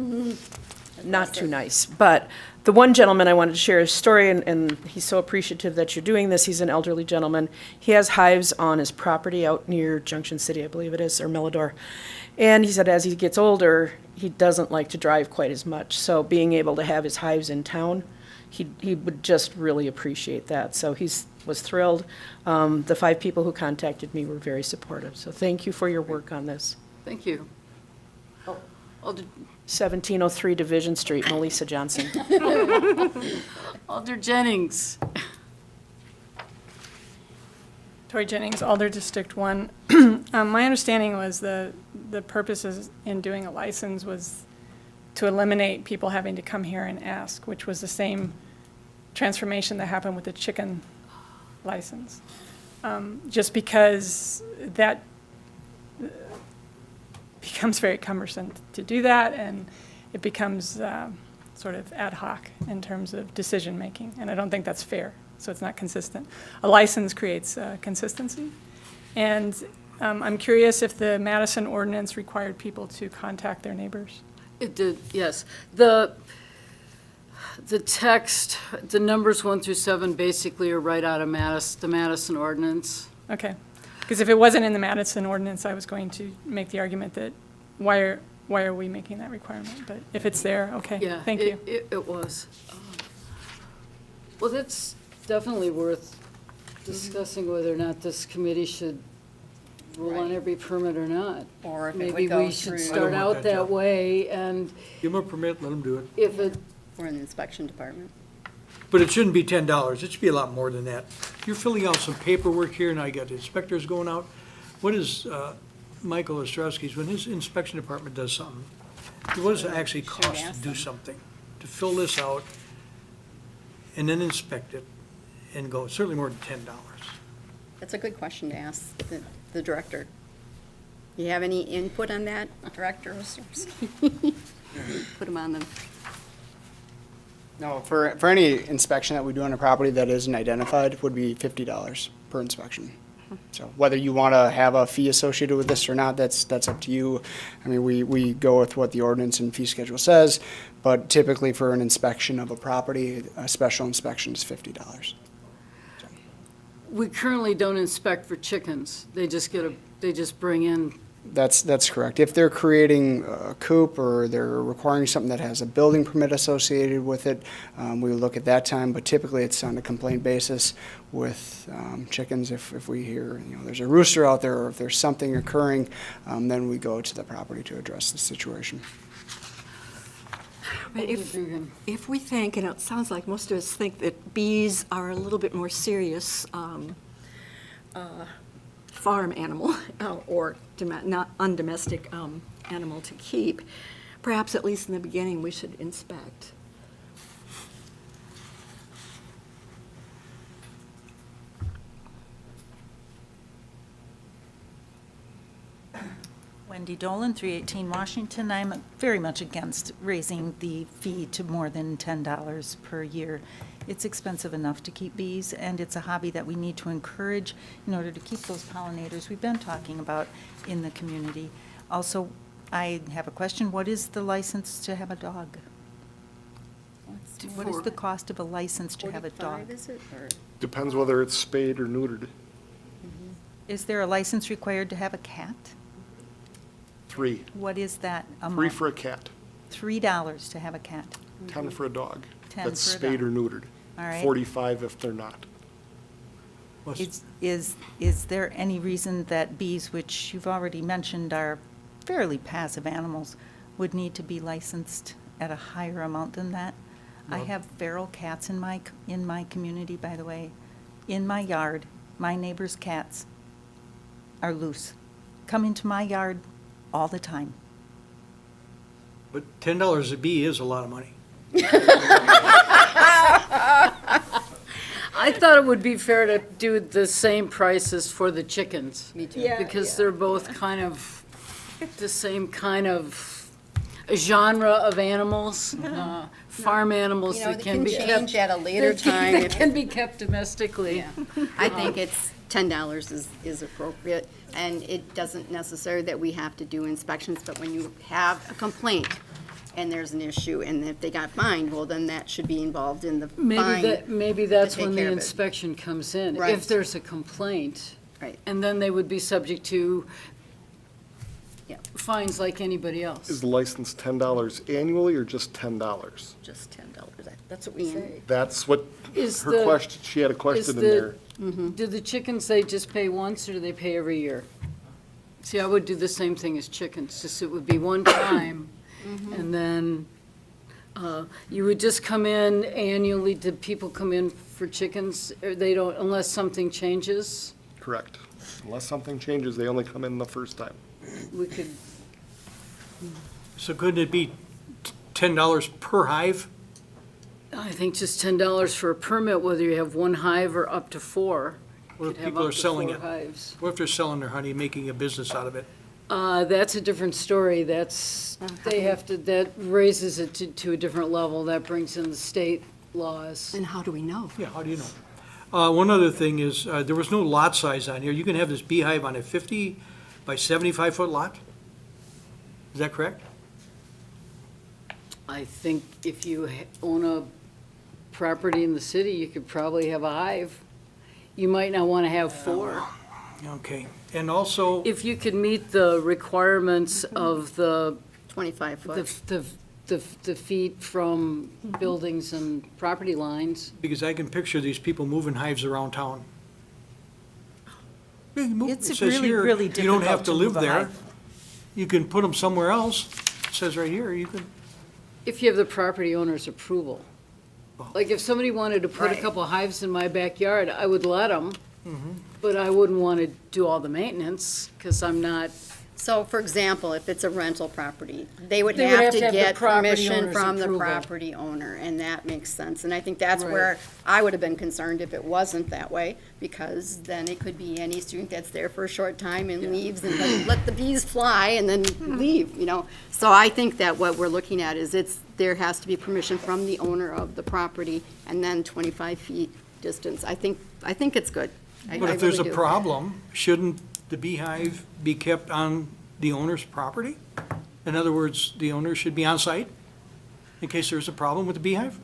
not too nice. But the one gentleman I wanted to share his story, and he's so appreciative that you're doing this. He's an elderly gentleman. He has hives on his property out near Junction City, I believe it is, or Melodor. And he said as he gets older, he doesn't like to drive quite as much. So being able to have his hives in town, he would just really appreciate that. So he was thrilled. The 5 people who contacted me were very supportive. So thank you for your work on this. Thank you. Alder 1703 Division Street, Melissa Johnson. Alder Jennings. Tori Jennings, Alder District 1. My understanding was the purposes in doing a license was to eliminate people having to come here and ask, which was the same transformation that happened with the chicken license. Just because that becomes very cumbersome to do that, and it becomes sort of ad hoc in terms of decision-making, and I don't think that's fair, so it's not consistent. A license creates consistency, and I'm curious if the Madison ordinance required people to contact their neighbors. It did, yes. The text, the numbers 1 through 7 basically are right out of the Madison ordinance. Okay. Because if it wasn't in the Madison ordinance, I was going to make the argument that why are we making that requirement? But if it's there, okay, Yeah, thank you. It was. Well, that's definitely worth discussing whether or not this committee should rule on Right. every permit or not. Or if it Maybe would go we should through. start I don't want out that that job. way, and Give them a permit, let them do it. if it, Or in the inspection department. But it shouldn't be $10. It should be a lot more than that. You're filling out some paperwork here, and I got inspectors going out. What is, Michael Ostrowski's, when his inspection department does something, what does it actually Should cost ask to do them. something? To fill this out and then inspect it and go, certainly more than $10. That's a good question to ask the director. You have any input on that, Director Ostrowski? Put him on the, No, for any inspection that we do on a property that isn't identified would be $50 per inspection. So whether you want to have a fee associated with this or not, that's up to you. I mean, we go with what the ordinance and fee schedule says, but typically for an inspection of a property, a special inspection is $50. we currently don't inspect for chickens. They just bring in, That's correct. If they're creating a coop or they're requiring something that has a building permit associated with it, we would look at that time, but typically it's on a complaint basis with chickens. If we hear, there's a rooster out there, or if there's something occurring, then we go to the property to address the situation. But if we think, and it sounds like most of us think that bees are a little bit more serious farm animal or not undomestic animal to keep, perhaps at least in the beginning, we should inspect. Wendy Dolan, 318 Washington. I'm very much against raising the fee to more than $10 per year. It's expensive enough to keep bees, and it's a hobby that we need to encourage in order to keep those pollinators we've been talking about in the community. Also, I have a question. What is the license to have a dog? What is the cost of a license to have a dog? 45, is it, or? Depends whether it's spayed or neutered. Is there a license required to have a cat? 3. What is that amount? 3 for a cat, $3 to have a cat. 10 for a dog. 10 That's for a spayed dog. or neutered. All right. 45 if they're not. Is there any reason that bees, which you've already mentioned are fairly passive animals, would need to be licensed at a higher amount than that? I have feral cats in my community, by the way. In my yard, my neighbor's cats are loose. Come into my yard all the time. But $10 a bee is a lot of money. I thought it would be fair to do the same prices for the chickens. Me too. Because they're both kind of the same kind of genre of animals, farm animals that They can be change kept. at a later that time. can be kept domestically. Yeah, I think it's $10 is appropriate, and it doesn't necessarily that we have to do inspections, but when you have a complaint and there's an issue, and if they got fined, well, then that should be involved in the fine. Maybe that's take when care the of it. inspection comes in. Right. If there's a complaint. Right. And then they would be subject to Yeah. fines like anybody else. Is the license $10 annually or just $10? Just $10, that's what we say. That's what Is her the- question, she had a question in the- there. Do the chickens, they just pay once, or do they pay every year? See, I would do the same thing as chickens, just it would be one time, and then you would just come in annually. Do people come in for chickens? Or they don't, unless something changes? Correct. Unless something changes, they only come in the first time. We could, So couldn't it be $10 per hive? I think just $10 for a permit, whether you have one hive or up to 4. What if Could have people up are to selling 4 it? hives. What if they're selling their honey, making a business out of it? That's a different story. That raises it to a different level. That brings in the state laws. And how do we know? Yeah, how do you know? One other thing is, there was no lot size on here. You can have this beehive on a 50 by 75-foot lot? Is that correct? I think if you own a property in the city, you could probably have a hive. You might not want to have 4. Okay. And also, If you could meet the requirements of the 25 foot. the feet from buildings and property lines. because I can picture these people moving hives around town. It's It says really, here, really you don't have difficult to to live move a there. hive. You can put them somewhere else. It says right here, you can, If you have the property owner's approval. Like if somebody wanted to put a Right. couple hives in my backyard, I would let them, Mm-hmm. but I wouldn't want to do all the maintenance, because I'm not, So, for example, if it's a rental property, they would They would have have to to have the get property permission owner's from the approval. property owner, and that makes sense. And I think that's Right. where I would have been concerned if it wasn't that way, because then it could be any student that's there for a short time and leaves and let the bees fly and then leave, you know? So I think that what we're looking at is there has to be permission from the owner of the property, and then 25 feet distance. I think it's good. I but if there's a really do. problem, shouldn't the beehive be kept on the owner's property? In other words, the owner should be on site in case there's a problem with the beehive?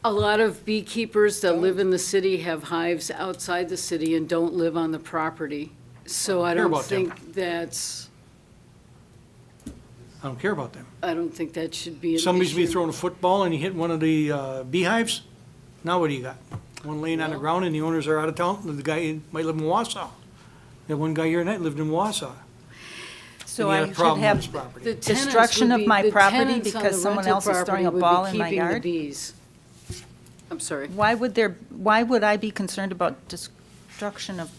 a lot of beekeepers that live in the city have hives outside the city and don't live on the property. So I Care don't about them. think that's, I don't care about them. I don't think that should be an Somebody's be issue. throwing a football and you hit one of the beehives, now what do you got? One laying on the ground and the owners are out of town, and the guy might live in Wausau. That one guy here tonight lived in Wausau. So And he I had a should problem with have his property. The tenants destruction would of be- my the property tenants on because the someone rental else is throwing a property would be ball in my keeping the yard? bees. I'm sorry. Why would I be concerned about destruction of,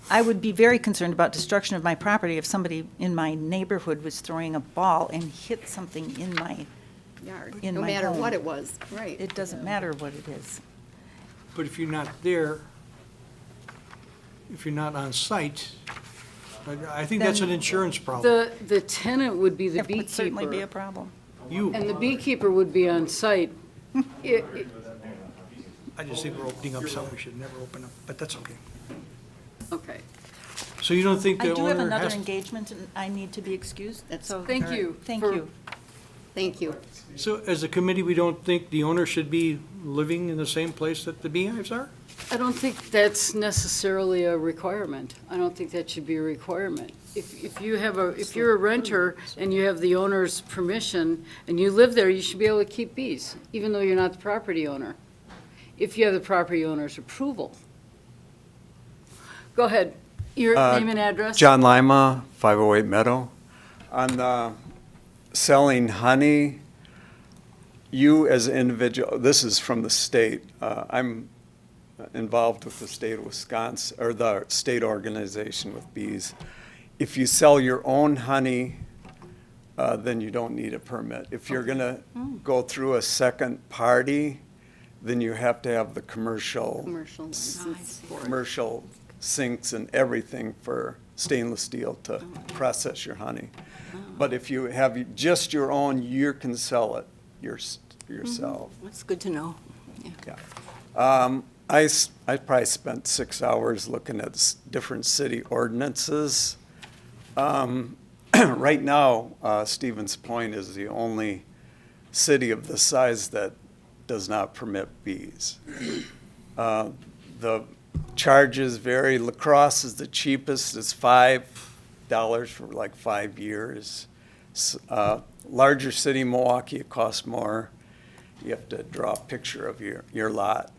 I would be very concerned about destruction of my property if somebody in my neighborhood was throwing a ball and hit something in my, Yard, in no my matter home. what it was, right. It doesn't matter what it is. But if you're not there, if you're not on site, I think that's an Then- insurance problem. The tenant would be the That would certainly be a beekeeper, problem. You, and the beekeeper would be on site. I just think we're opening up something we should never open up, but that's okay. Okay, So you don't think I the do have owner another has? engagement and I need to be excused. So thank you. Thank for- you. Thank you. So as a committee, we don't think the owner should be living in the same place that the beehives are? I don't think that's necessarily a requirement. I don't think that should be a requirement. If you have if you're a renter and you have the owner's permission and you live there, you should be able to keep bees, even though you're not the property owner, if you have the property owner's approval. Go ahead. Your name and address? John Lima, 508 Meadow. On selling honey, you as an individual, this is from the state, I'm involved with the state of Wisconsin, or the state organization with bees. If you sell your own honey, then you don't need a permit. If you're gonna go through a second party, then you have to have the commercial sinks and everything for stainless steel to process your honey. But if you have just your own, you can sell it yourself. That's good to know. I probably spent 6 hours looking at different city ordinances. Right now, Stevens Point is the only city of this size that does not permit bees. The charges vary. La Crosse is the cheapest, it's $5 for like 5 years. Larger city, Milwaukee, it costs more. You have to draw a picture of your lot.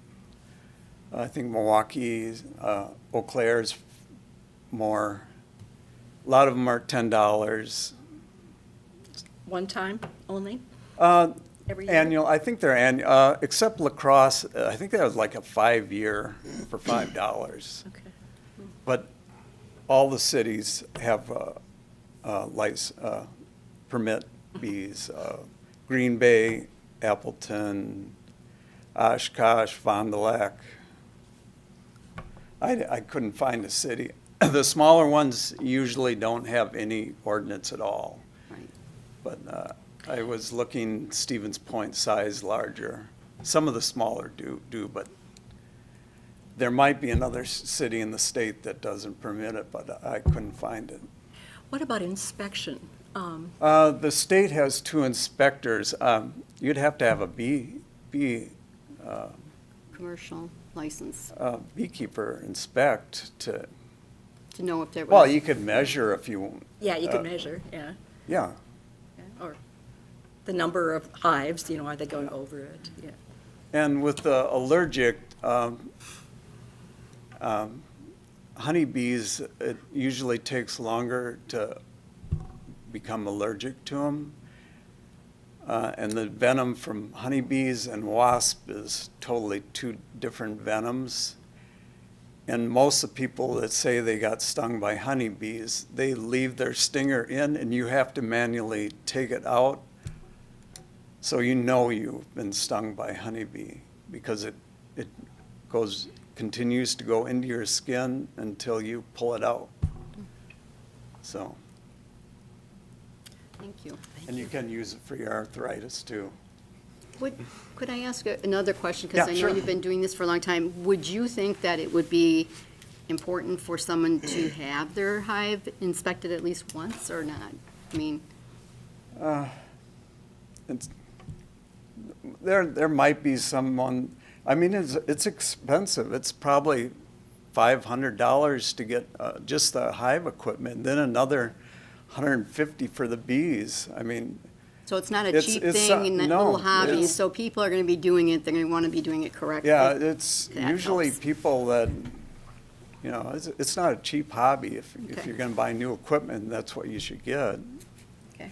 I think Milwaukee, Eau Claire's more. A lot of them are $10. One time only? Every year? Annual, I think they're annual, except La Crosse, I think that was like a 5-year for $5. Okay. But all the cities have permit bees. Green Bay, Appleton, Oshkosh, Fond du Lac. I couldn't find a city. The smaller ones usually don't have any ordinance at all. But I was looking Stevens Point size larger. Some of the smaller do, but there might be another city in the state that doesn't permit it, but I couldn't find it. What about inspection? The state has 2 inspectors. You'd have to have a Commercial license, beekeeper inspect to, to know if there was. well, you could measure if you. Yeah, you can measure, yeah. Yeah. Or the number of hives, are they going over it? Yeah. And with the allergic, honeybees, it usually takes longer to become allergic to them. And the venom from honeybees and wasp is totally two different venoms. And most of the people that say they got stung by honeybees, they leave their stinger in and you have to manually take it out. So you know you've been stung by honeybee because it continues to go into your skin until you pull it out. So. Thank you. And you can use it for your arthritis too. Could I ask another question? Yeah, Because I sure. know you've been doing this for a long time. Would you think that it would be important for someone to have their hive inspected at least once or not? I mean, There might be someone, I mean, it's expensive. It's probably $500 to get just the hive equipment, then another $150 for the bees. I mean. so it's not a It's- cheap it's, thing and that no, little hobby. it's- So people are going to be doing it. They're going to want to be doing it correctly. Yeah, it's That usually helps. people that, you know, it's not a cheap hobby. If Okay. you're gonna buy new equipment, that's what you should get. Okay.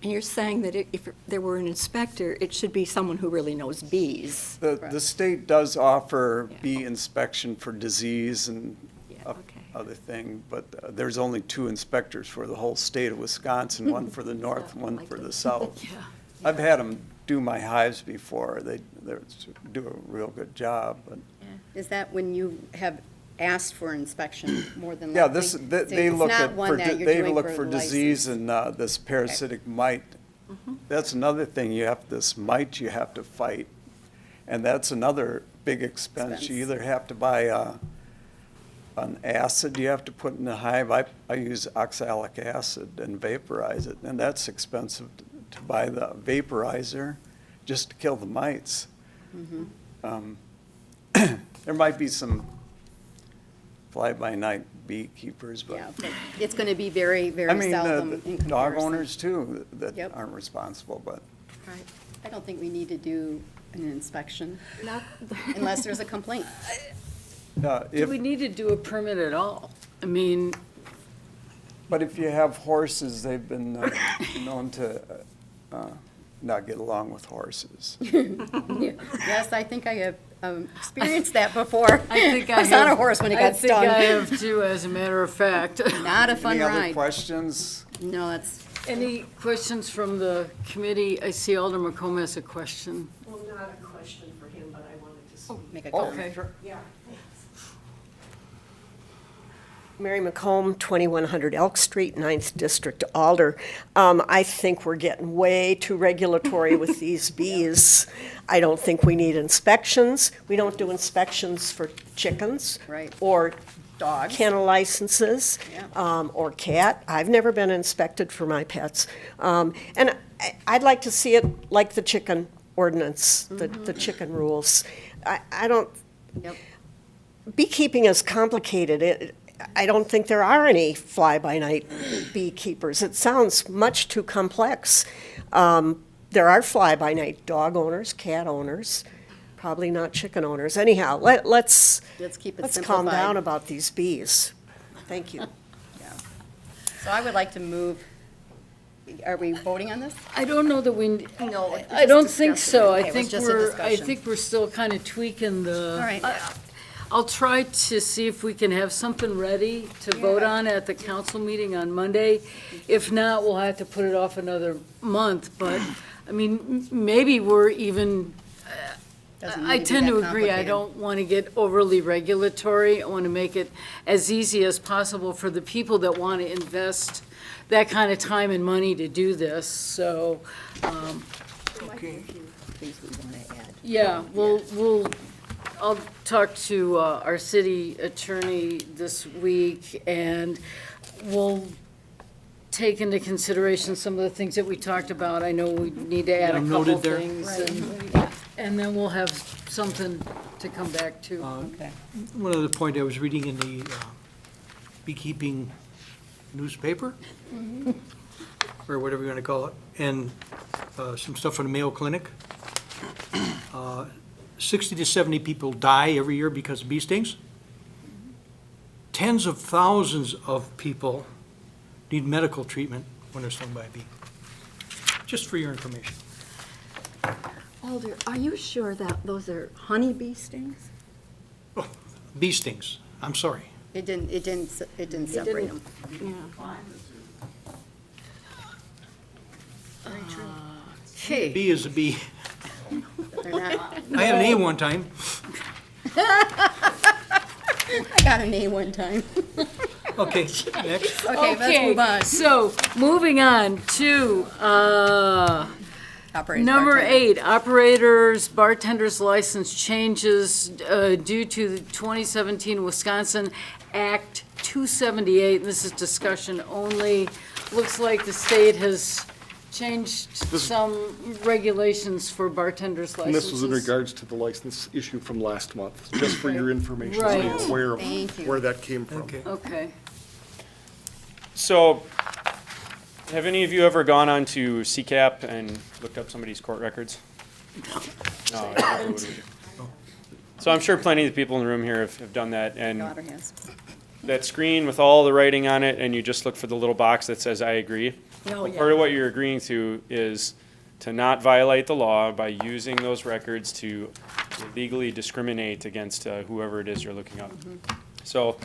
And you're saying that if there were an inspector, it should be someone who really knows bees? The state does offer Yeah. bee inspection for disease and Yeah, a- okay. other thing, but there's only 2 inspectors for the whole state of Wisconsin, one for the north, one for the south. Yeah. I've had them do my hives before. They do a real good job, but. Is that when you have asked for inspection more than Yeah, likely? this, So they it's look not at, one that you're they doing look for the disease license. and this parasitic mite. That's another thing, this mite you have to fight. And that's another big expense. You either have to buy an acid you have to put in the hive. I use oxalic acid and vaporize it, and that's expensive to buy the vaporizer just to kill the mites. There might be some fly-by-night beekeepers, but. Yeah, but it's going to be very, I very mean, seldom in the dog comparison. owners too, that Yep. aren't responsible, but. Right. I don't think we need to do an inspection Not, unless there's a complaint. Do If, we need to do a permit at all? I mean, but if you have horses, they've been known to not get along with horses. Yes, I think I have experienced that before. I think I was on a have- horse when it I got think stung. I have too, as a matter of fact. Not a fun Any other ride. questions? No, that's, Any questions from the committee? I see Alderman McComb has a question. Well, not a question for him, but I wanted to speak. make a Oh, comment. sure. Yeah. Mary McComb, 2100 Elk Street, 9th District, Alder. I think we're getting way too regulatory with these bees. I don't think we need inspections. We don't do inspections for chickens. Right. Or Dogs. kennel licenses, Yeah. or cat. I've never been inspected for my pets. And I'd like to see it like the chicken ordinance, the chicken rules. I don't, Yep. beekeeping is complicated. I don't think there are any fly-by-night beekeepers. It sounds much too complex. There are fly-by-night dog owners, cat owners, probably not chicken owners. Anyhow, let's keep it calm simplified. down about these bees. Thank you. So I would like to move, are we voting on this? I don't know that we, No. I don't think so. Okay, I it was think just a I discussion. think we're still kind of tweaking the. All right. I'll try to see if we can have something ready to vote on at the council meeting on Monday. If not, we'll have to put it off another month, but, I mean, maybe we're even, Doesn't I need to be tend that to agree. I complicated. don't want to get overly regulatory. I want to make it as easy as possible for the people that want to invest that kind of time and money to do this, so, Okay. things we want to add. yeah, I'll talk to our city attorney this week, and we'll take into consideration some of the things that we talked about. I know we need to add a Yeah, couple noted there. things, and then we'll have something to come back to. One other point, I was reading in the beekeeping newspaper, or whatever you want to call it, and some stuff from the Mayo Clinic. 60 to 70 people die every year because of bee stings. tens of thousands of people need medical treatment when they're stung by a bee. Just for your information. Alder, are you sure that those are honeybee stings? Bee stings, I'm sorry. It didn't separate them. Okay, Bee is a bee. they're not, I had an A one time. I got an A one time. Okay, next. Okay, let's move on. So, moving on to, Operators, number bartenders. 8, operators, bartenders license changes due to the 2017 Wisconsin Act 278. This is discussion only. Looks like the state has changed some regulations for bartenders And licenses. this was in regards to the license issue from last month, just for your information, so Right. you're aware Thank of you. where that came from. Okay. Okay. So, have any of you ever gone on to CCAP and looked up somebody's court records? No. I wouldn't. So I'm sure plenty of the people in the room here have done that, and Daughter has. that screen with all the writing on it, and you just look for the little box that says, I agree. Oh, yeah. Part of what you're agreeing to is to not violate the law by using those records to legally discriminate against whoever it is you're looking up. So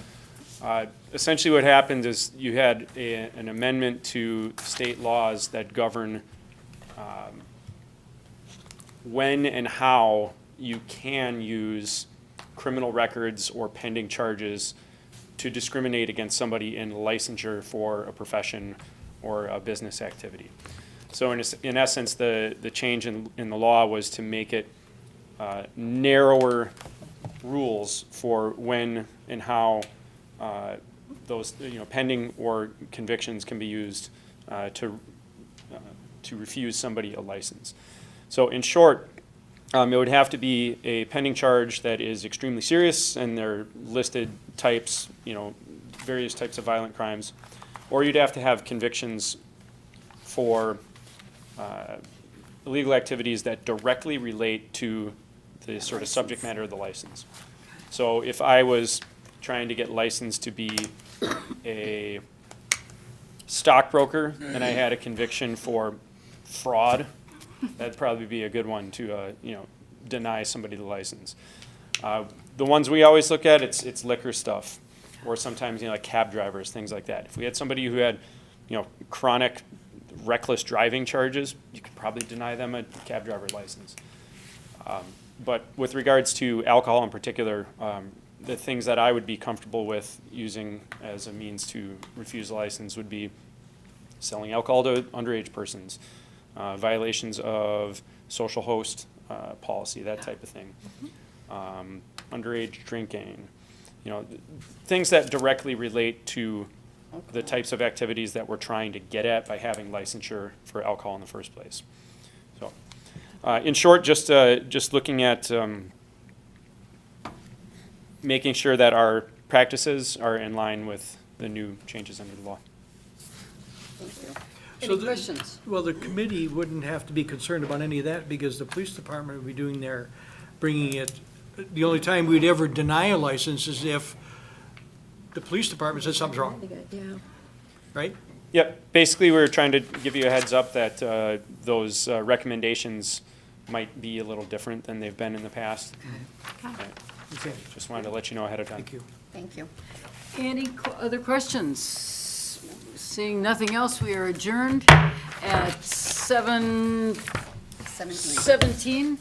essentially what happened is you had an amendment to state laws that govern when and how you can use criminal records or pending charges to discriminate against somebody in licensure for a profession or a business activity. So in essence, the change in the law was to make it narrower rules for when and how those pending or convictions can be used to refuse somebody a license. So in short, it would have to be a pending charge that is extremely serious, and they're listed types, various types of violent crimes, or you'd have to have convictions for illegal activities that directly relate to the sort of subject matter of the license. So if I was trying to get licensed to be a stockbroker and I had a conviction for fraud, that'd probably be a good one to deny somebody the license. The ones we always look at, it's liquor stuff, or sometimes like cab drivers, things like that. If we had somebody who had chronic reckless driving charges, you could probably deny them a cab driver license. But with regards to alcohol in particular, the things that I would be comfortable with using as a means to refuse a license would be selling alcohol to underage persons, violations of social host policy, that type of thing, underage drinking, things that directly relate to the types of activities that we're trying to get at by having licensure for alcohol in the first place. So, in short, just looking at making sure that our practices are in line with the new changes under the law. Any questions? Well, the committee wouldn't have to be concerned about any of that because the police department would be doing their, bringing it. The only time we'd ever deny a license is if the police department says something's wrong, Yeah. right? Yep, basically we're trying to give you a heads up that those recommendations might be a little different than they've been in the past. Right. Okay, Just wanted to let you know ahead of time. thank you. Thank you. Any other questions? Seeing nothing else, we are adjourned at 7:17.